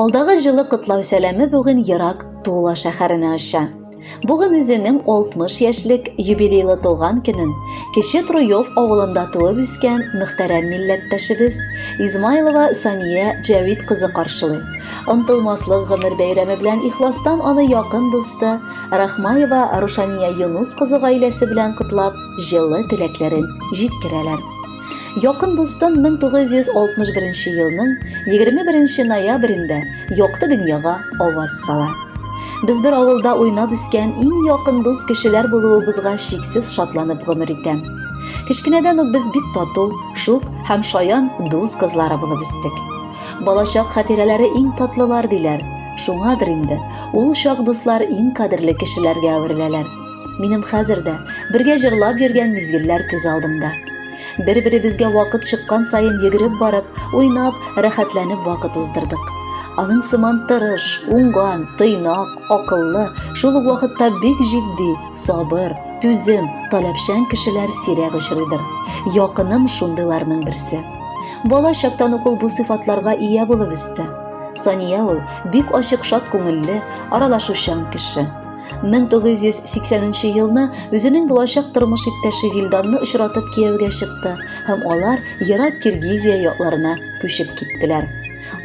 Алдагы җылы котлау сәламе бүген ерак Тула шәһәренә оча. Бүген үзенең 60 яшьлек юбилейлы туган көнен Кече Труев авылында туып үскән мөхтәрәм милләттәшебез Измайлова Сания Җавид кызы каршылый. Онтылмаслык гомер бәйрәме белән ихластан аны якын дусты Рахмаева Рушания Юнус кызы гаиләсе белән котлап, җылы теләкләрен җиткерәләр. Якын дустым 1961 елның 21 ноябрендә якты дөньяга аваз сала. Без бер авылда уйнап үскән иң якын дус кешеләр булуыбызга чиксез шатланып гомер итәм. Кичкенәдән үк без бик тату, шук һәм шаян дус кызлары булып үстек. Балачак хатирәләре иң татлылар диләр. Шуңадыр инде ул чак дуслар иң кадерле кешеләргә әвереләләр. Минем хәзер дә бергә җырлап йөргән мизгелләр күз алдымда. Бер-беребезгә вакыт чыккан саен йөгереп барып, уйнап, рәхәтләнеп вакыт уздырдык. Аның сыман тырыш, уңган, тыйнак, акыллы, шул ук вакытта бик җитди, сабыр, түзем, таләпчән кешеләр сирәк очрыйдыр. Якыным шундыйларның берсе. Бала чактан ук ул бу сыйфатларга ия булып үсте. Сания ул бик ачык, шат күңелле, аралашучан кеше. 1980 елны үзенең булачак тормыш иптәше Вилданны очратып кияүгә чыкты һәм алар ерак Киргизия якларына күчеп киттеләр.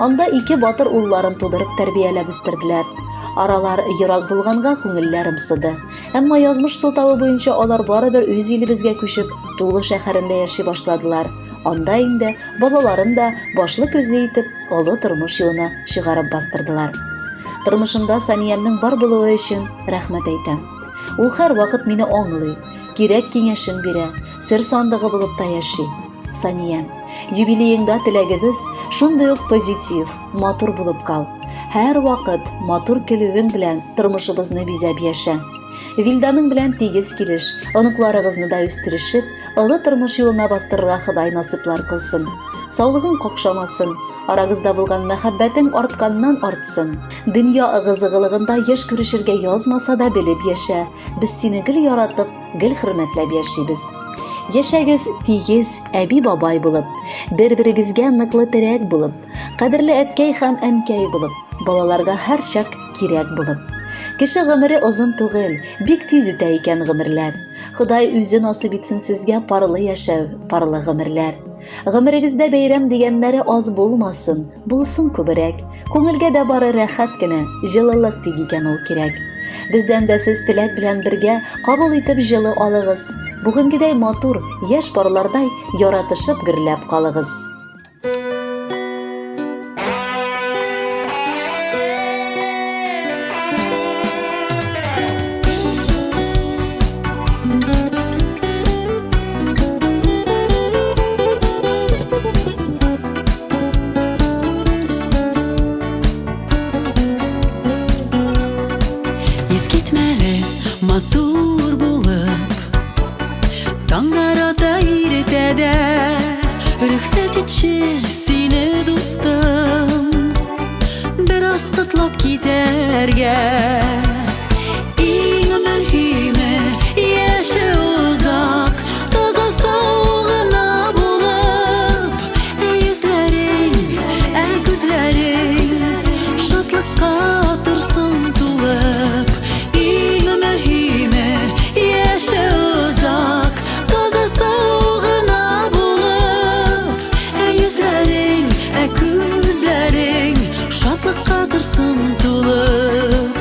Анда 2 батыр улларын тудырып тәрбияләп үстерделәр. Аралар ерак булганга күңелләрем сыды. Әмма язмыш сылтавы буенча алар барыбер үз илебезгә күчеп, Тулы шәһәрендә яши башладылар. Анда инде балаларын да башлы күзле итеп, олы тормыш юлына чыгарып бастырдылар. Тормышымда Саниямның бар булуы өчен рәхмәт әйтәм. Ул һәр вакыт мине аңлый, кирәк киңәшен бирә, сер сандыгы булып та яши. Сания, юбилееңдә теләгебез шундый ук позитив, матур булып кал. Һәр вакыт матур көлүең белән тормышыбызны бизәп яшә. Вилданың белән тигез килеш, оныкларыгызны да үстерешеп, олы тормыш юлына бастырырга Ходай насыплар кылсын. Саулыгың какшамасын, арагызда булган мәхәббәтең артканнан артсын. Дөнья ыгы-зыгылыгында яшь күрешергә язмаса да белеп яшә. Без сине гел яратып, гел хөрмәтләп яшибез. Яшәгез тигез, әби-бабай булып, бер-берегезгә ныклы терәк булып, кадерле әткәй һәм әнкәй булып, балаларга һәр чак кирәк булып. Кеше гомере озын түгел, бик тиз үтә икән гомерләр. Ходай үзе насыйп итсен сезгә парлы яшәү, парлы гомерләр. Гомерегездә бәйрәм дигәннәре аз булмасын, булсын күбрәк. Күңелгә дә бары рәхәт кенә, җылылык тиг икән ул кирәк. Бездән дә сез теләк белән бергә кабул итеп җылы алыгыз. Бүгенгедәй матур, яшь парлардай яратышып гөрләп калыгыз. Искитмәле, матур булып, таңгарата иретәдә, рөхсәт итче сине дустым, бераз котлап китәргә. Иң мөһиме яше узак, таза сау гына булып, йөзләрең, күзләрең шатлыкка торсын тулып.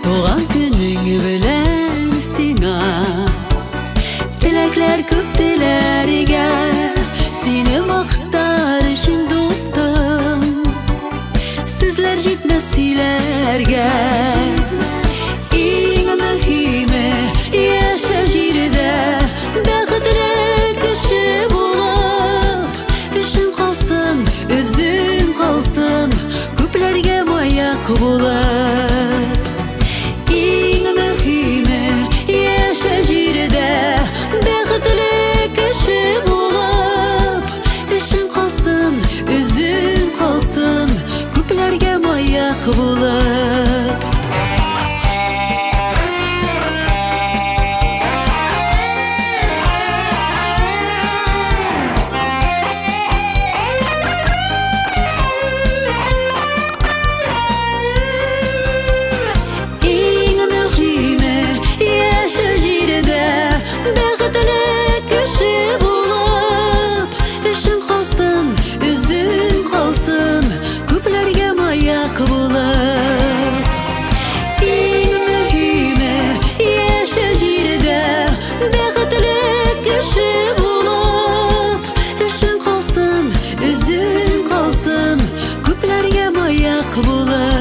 Туган көнең белән сиңа теләкләр күп теләргә, сине мактар өчен дустым, сүзләр җитмәс сөйләргә. Иң мөһиме яшә җирдә, бәхетле кеше булып, өчен калсын, үзең калсын, күпләргә маяк булып. Иң мөһиме яшә җирдә, бәхетле кеше булып, өчен калсын, үзең калсын, күпләргә маяк булып. булып